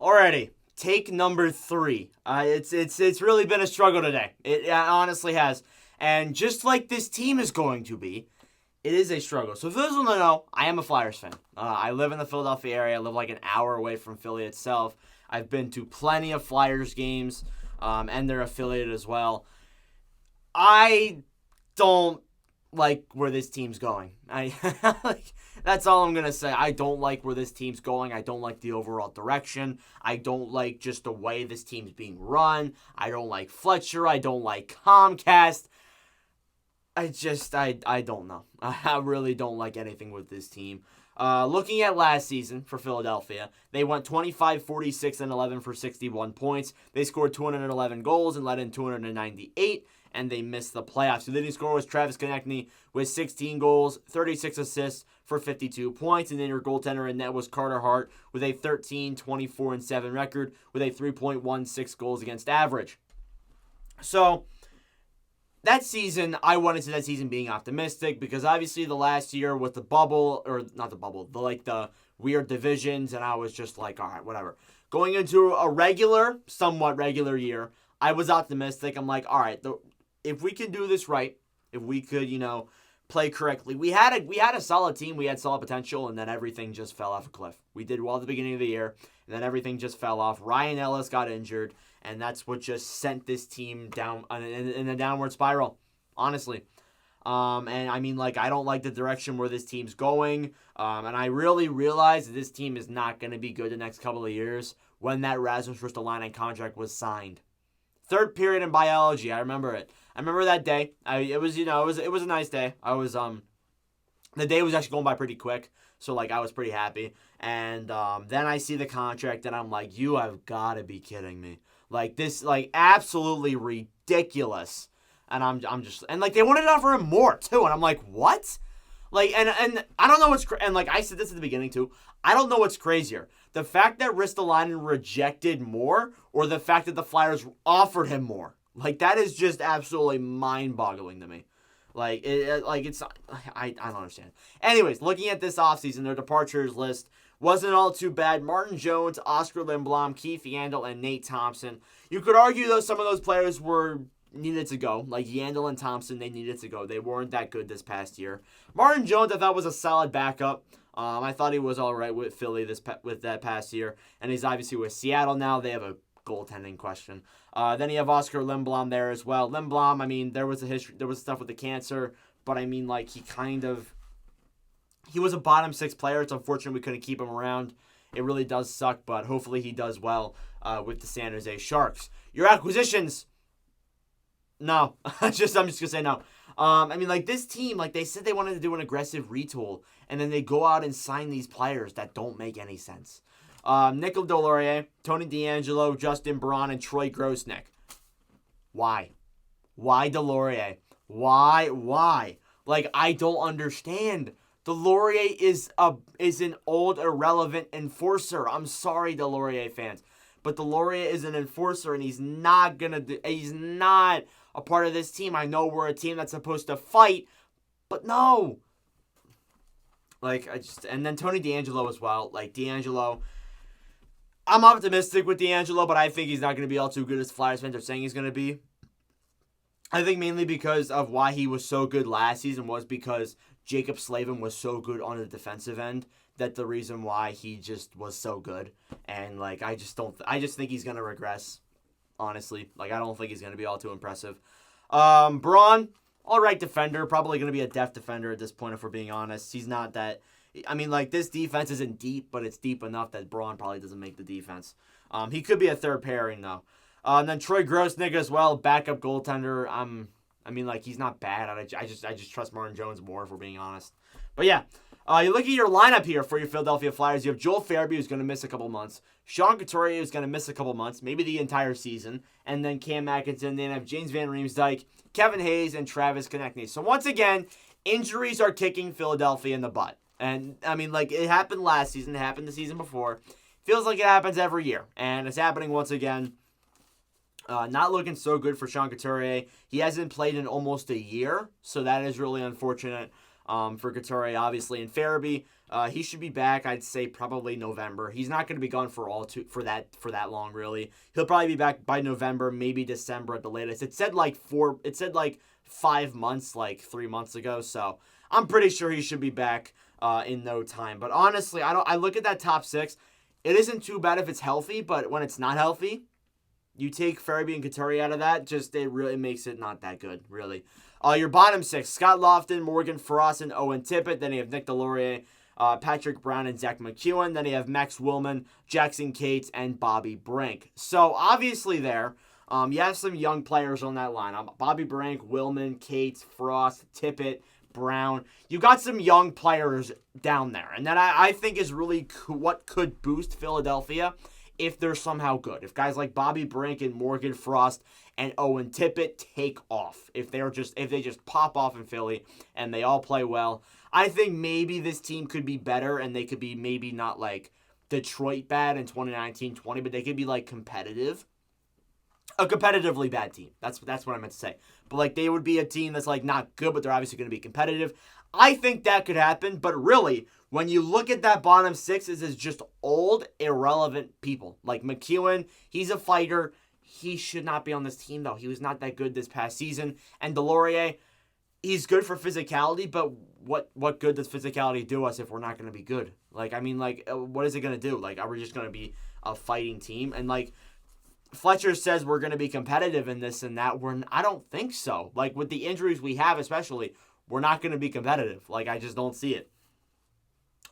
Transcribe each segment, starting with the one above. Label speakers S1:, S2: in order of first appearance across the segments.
S1: Alrighty, take number 3. It's really been a struggle today. It honestly has, and just like this team is going to be, it is a struggle. So for those who don't know, I am a Flyers fan. I live in the Philadelphia area. I live like an hour away from Philly itself. I've been to plenty of Flyers games, and they're affiliated as well. I don't like where this team's going. That's all I'm going to say. I don't like where this team's going. I don't like the overall direction. I don't like just the way this team's being run. I don't like Fletcher. I don't like Comcast. I don't know. I really don't like anything with this team. Looking at last season for Philadelphia, they went 25, 46, and 11 for 61 points. They scored 211 goals and let in 298, and they missed the playoffs. The leading scorer was Travis Konecny with 16 goals, 36 assists for 52 points, and then your goaltender in net was Carter Hart with a 13, 24, and 7 record with a 3.16 goals against average. So that season, I went into that season being optimistic because obviously the last year with the bubble, or not the bubble, the weird divisions, and I was just like, all right, whatever. Going into a somewhat regular year, I was optimistic. I'm like, all right, if we can do this right, if we could, play correctly. We had a solid team, we had solid potential, and then everything just fell off a cliff. We did well at the beginning of the year, and then everything just fell off. Ryan Ellis got injured, and that's what just sent this team down in a downward spiral, honestly. And I mean, I don't like the direction where this team's going. And I really realized that this team is not going to be good the next couple of years when that Rasmus Ristolainen contract was signed. Third period in biology, I remember it. I remember that day. It was a nice day. The day was actually going by pretty quick, so I was pretty happy. And then I see the contract, and I'm like, you have got to be kidding me. This, absolutely ridiculous. And I'm just, and they wanted to offer him more too, and I'm like, what? And I don't know what's, and I said this at the beginning too, I don't know what's crazier. The fact that Ristolainen rejected more, or the fact that the Flyers offered him more. That is just absolutely mind-boggling to me. It's, I don't understand. Anyways, looking at this offseason, their departures list wasn't all too bad. Martin Jones, Oscar Lindblom, Keith Yandel, and Nate Thompson. You could argue, though, some of those players needed to go. Yandel and Thompson, they needed to go. They weren't that good this past year. Martin Jones, I thought, was a solid backup. I thought he was all right with Philly with that past year. And he's obviously with Seattle now. They have a goaltending question. Then you have Oscar Lindblom there as well. Lindblom, I mean, there was stuff with the cancer, but I mean, he was a bottom 6 player. It's unfortunate we couldn't keep him around. It really does suck, but hopefully he does well with the San Jose Sharks. Your acquisitions, no. I'm just going to say no. I mean, this team, they said they wanted to do an aggressive retool, and then they go out and sign these players that don't make any sense. Nickel Delorier, Tony DeAngelo, Justin Braun, and Troy Grosnick. Why? Why Delorier? Why? I don't understand. Delorier is an old, irrelevant enforcer. I'm sorry, Delorier fans. But Delorier is an enforcer, and he's not a part of this team. I know we're a team that's supposed to fight, but no. And then Tony DeAngelo as well. DeAngelo, I'm optimistic with DeAngelo, but I think he's not going to be all too good as Flyers fans are saying he's going to be. I think mainly because of why he was so good last season was because Jacob Slavin was so good on the defensive end. That's the reason why he just was so good. And, I just think he's going to regress, honestly. I don't think he's going to be all too impressive. Braun, all right defender. Probably going to be a depth defender at this point, if we're being honest. He's not that. I mean, this defense isn't deep, but it's deep enough that Braun probably doesn't make the defense. He could be a third pairing, though. And then Troy Grosnick as well, backup goaltender. He's not bad. I just trust Martin Jones more, if we're being honest. But yeah, you look at your lineup here for your Philadelphia Flyers. You have Joel Farabee, who's going to miss a couple months. Sean Couturier is going to miss a couple months, maybe the entire season. And then Cam Atkinson. Then have James Van Riemsdyk, Kevin Hayes, and Travis Konecny. So once again, injuries are kicking Philadelphia in the butt. And, it happened last season. It happened the season before. Feels like it happens every year. And it's happening once again. Not looking so good for Sean Couturier. He hasn't played in almost a year, so that is really unfortunate for Couturier, obviously. And Farabee, He should be back, I'd say probably November. He's not going to be gone for that long, really. He'll probably be back by November, maybe December at the latest. It said like 5 months, like 3 months ago. So I'm pretty sure he should be back in no time. But honestly, I look at that top six. It isn't too bad if it's healthy, but when it's not healthy, you take Farabee and Couturier out of that, it really makes it not that good, really. Your bottom six, Scott Lofton, Morgan Frost, and Owen Tippett. Then you have Nick Deslauriers, Patrick Brown, and Zach McEwen. Then you have Max Willman, Jackson Cates, and Bobby Brink. So, obviously there, you have some young players on that line. Bobby Brink, Willman, Cates, Frost, Tippett, Brown. You got some young players down there. And that I think is really what could boost Philadelphia if they're somehow good. If guys like Bobby Brink and Morgan Frost and Owen Tippett take off. If they just pop off in Philly and they all play well, I think maybe this team could be better and they could be maybe not like Detroit bad in 2019-20, but they could be like competitive. A competitively bad team. That's what I meant to say. But like they would be a team that's like not good, but they're obviously going to be competitive. I think that could happen, but really, when you look at that bottom six, it's just old, irrelevant people. Like McEwen, he's a fighter. He should not be on this team, though. He was not that good this past season. And Deslauriers, he's good for physicality, but what good does physicality do us if we're not going to be good? Like, I mean, like, what is it going to do? Like, are we just going to be a fighting team? And, like, Fletcher says we're going to be competitive in this and that. I don't think so. Like, with the injuries we have especially, we're not going to be competitive. Like, I just don't see it.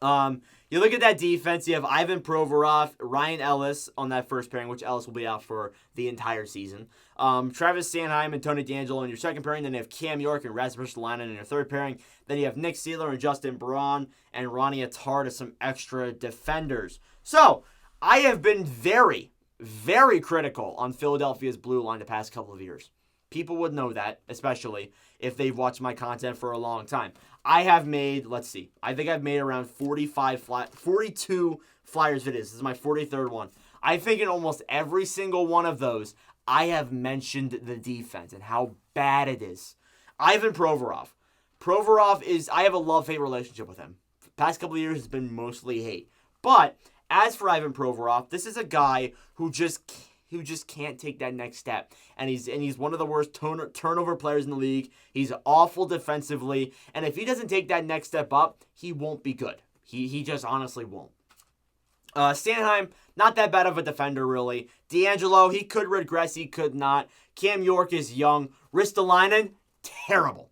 S1: You look at that defense, you have Ivan Provorov, Ryan Ellis on that first pairing, which Ellis will be out for the entire season. Travis Sanheim and Tony DeAngelo in your second pairing. Then you have Cam York and Rasmus Ristolainen in your third pairing. Then you have Nick Seeler and Justin Braun and Ronnie Attard as some extra defenders. So, I have been very, very critical on Philadelphia's blue line the past couple of years. People would know that, especially if they've watched my content for a long time. I have made, I think I've made around 42 Flyers videos. This is my 43rd one. I think in almost every single one of those, I have mentioned the defense and how bad it is. Ivan Provorov. I have a love-hate relationship with him. The past couple of years, it's been mostly hate. But as for Ivan Provorov, this is a guy who just can't take that next step. And he's one of the worst turnover players in the league. He's awful defensively. And if he doesn't take that next step up, he won't be good. He just honestly won't. Sanheim, not that bad of a defender, really. DeAngelo, he could regress, he could not. Cam York is young. Ristolainen, terrible.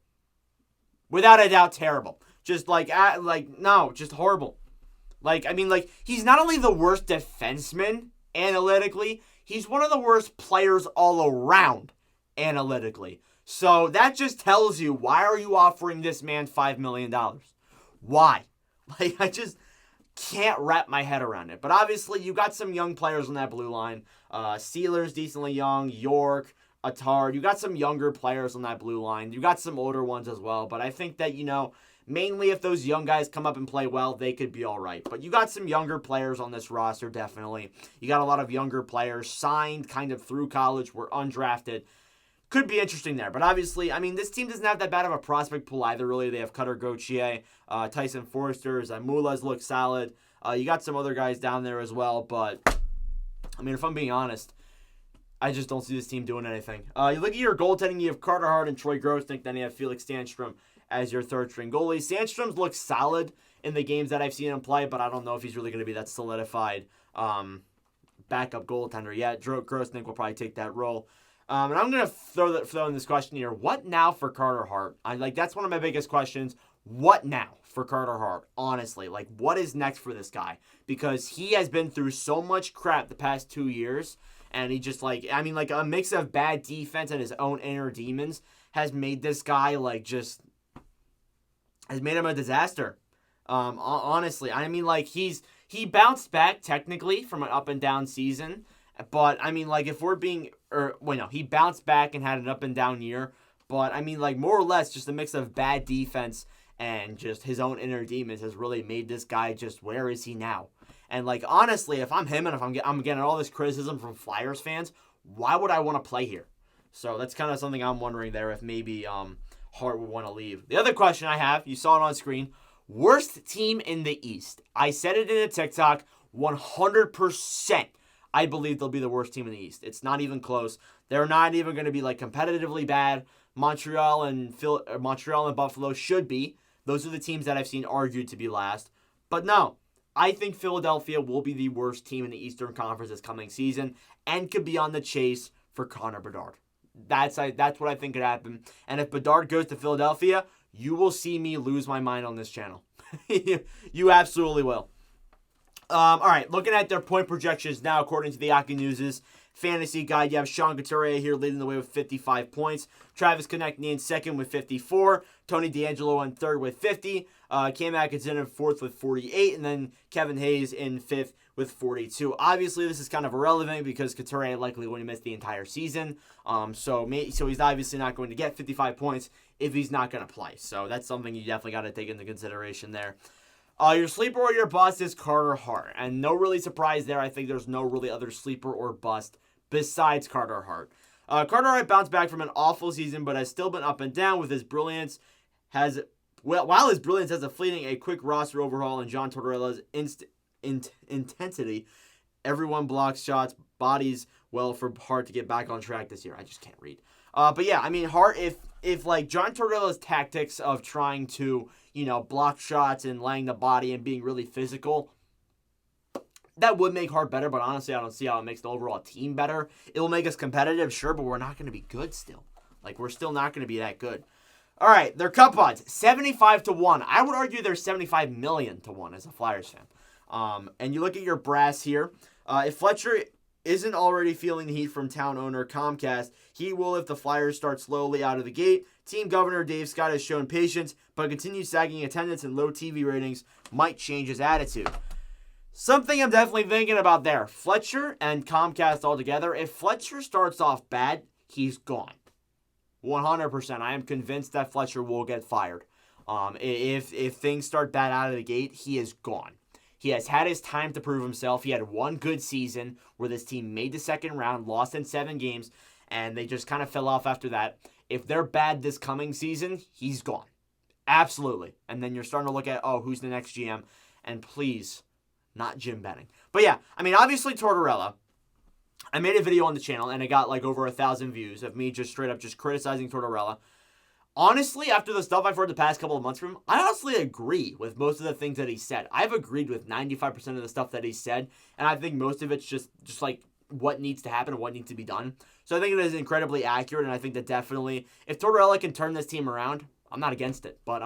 S1: Without a doubt, terrible. Just just horrible. He's not only the worst defenseman analytically, he's one of the worst players all around analytically. So that just tells you, why are you offering this man $5 million? Why? I just can't wrap my head around it. But obviously, you got some young players on that blue line. Sealer's decently young. York, Attard. You got some younger players on that blue line. You got some older ones as well. But I think that, mainly if those young guys come up and play well, they could be all right. But you got some younger players on this roster, definitely. You got a lot of younger players signed kind of through college, were undrafted. Could be interesting there. But obviously, this team doesn't have that bad of a prospect pool either, really. They have Cutter Gauthier, Tyson Forster, Zamula's look solid. You got some other guys down there as well. But, if I'm being honest, I just don't see this team doing anything. You look at your goaltending, you have Carter Hart and Troy Grosnick. Then you have Felix Sandstrom as your third-string goalie. Sandstrom's looks solid in the games that I've seen him play, but I don't know if he's really going to be that solidified backup goaltender yet. Grosnick will probably take that role. And I'm going to throw in this question here. What now for Carter Hart? That's one of my biggest questions. What now for Carter Hart? Honestly, what is next for this guy? Because he has been through so much crap the past 2 years, and he just a mix of bad defense and his own inner demons has made this guy has made him a disaster. Honestly, he bounced back technically from an up and down season. But, if we're being, he bounced back and had an up and down year. But, more or less, just a mix of bad defense and just his own inner demons has really made this guy just, where is he now? And, honestly, if I'm him and if I'm getting all this criticism from Flyers fans, why would I want to play here? So, that's kind of something I'm wondering there, if maybe Hart would want to leave. The other question I have, you saw it on screen, Worst team in the East. I said it in a TikTok, 100%. I believe they'll be the worst team in the East. It's not even close. They're not even going to be like competitively bad. Montreal and Buffalo should be. Those are the teams that I've seen argued to be last. But no, I think Philadelphia will be the worst team in the Eastern Conference this coming season and could be on the chase for Connor Bedard. That's what I think could happen. And if Bedard goes to Philadelphia, you will see me lose my mind on this channel. You absolutely will. All right, looking at their point projections now, according to the Hockey News' fantasy guide, you have Sean Couturier here leading the way with 55 points. Travis Konechny in second with 54. Tony DeAngelo in third with 50. Cam Atkinson in fourth with 48. And then Kevin Hayes in fifth with 42. Obviously, this is kind of irrelevant because Couturier likely going to miss the entire season. So he's obviously not going to get 55 points if he's not going to play. So that's something you definitely got to take into consideration there. Your sleeper or your bust is Carter Hart. And no really surprise there. I think there's no really other sleeper or bust besides Carter Hart. Carter Hart bounced back from an awful season, but has still been up and down with his brilliance. While his brilliance has a quick roster overhaul and John Tortorella's intensity, everyone blocks shots, bodies well for Hart to get back on track this year. I just can't read. But yeah, I mean, Hart, if like John Tortorella's tactics of trying to, block shots and laying the body and being really physical, that would make Hart better, but honestly, I don't see how it makes the overall team better. It will make us competitive, sure, but we're not going to be good still. Like, we're still not going to be that good. All right, their cup odds, 75-1. I would argue they're 75 million to 1 as a Flyers fan. And you look at your brass here. If Fletcher isn't already feeling the heat from town owner Comcast, he will if the Flyers start slowly out of the gate. Team Governor Dave Scott has shown patience, but continued sagging attendance and low TV ratings might change his attitude. Something I'm definitely thinking about there. Fletcher and Comcast altogether. If Fletcher starts off bad, he's gone. 100%. I am convinced that Fletcher will get fired. If things start bad out of the gate, he is gone. He has had his time to prove himself. He had one good season where this team made the second round, lost in 7 games, and they just kind of fell off after that. If they're bad this coming season, he's gone. Absolutely. And then you're starting to look at, who's the next GM? And please, not Jim Benning. But yeah, I mean, obviously Tortorella. I made a video on the channel, and it got like over 1,000 views of me just straight up just criticizing Tortorella. Honestly, after the stuff I've heard the past couple of months from him, I honestly agree with most of the things that he said. I've agreed with 95% of the stuff that he said, and I think most of it's just like what needs to happen and what needs to be done. So I think it is incredibly accurate, and I think that definitely, if Tortorella can turn this team around, I'm not against it. But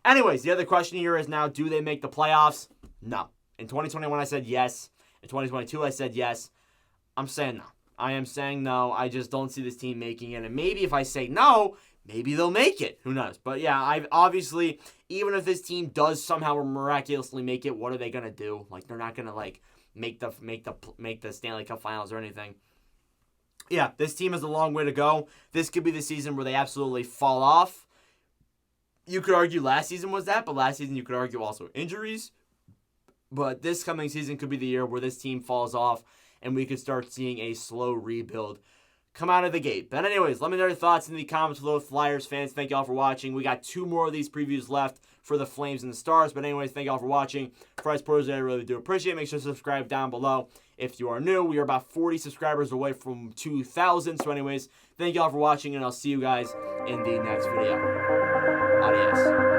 S1: anyways, the other question here is now, do they make the playoffs? No. In 2021, I said yes. In 2022, I said yes. I'm saying no. I am saying no. I just don't see this team making it. And maybe if I say no, maybe they'll make it. Who knows? But yeah, I've obviously, even if this team does somehow miraculously make it, what are they gonna do? Like, they're not gonna like make the Stanley Cup Finals or anything. Yeah, this team has a long way to go. This could be the season where they absolutely fall off. You could argue last season was that, but last season you could argue also injuries. But this coming season could be the year where this team falls off and we could start seeing a slow rebuild come out of the gate. But anyways, let me know your thoughts in the comments below, Flyers fans. Thank y'all for watching. We got 2 more of these previews left for the Flames and the Stars. But anyways, thank y'all for watching. For us pros, I really do appreciate it. Make sure to subscribe down below if you are new. We are about 40 subscribers away from 2,000. So anyways, thank y'all for watching, and I'll see you guys in the next video. Adios.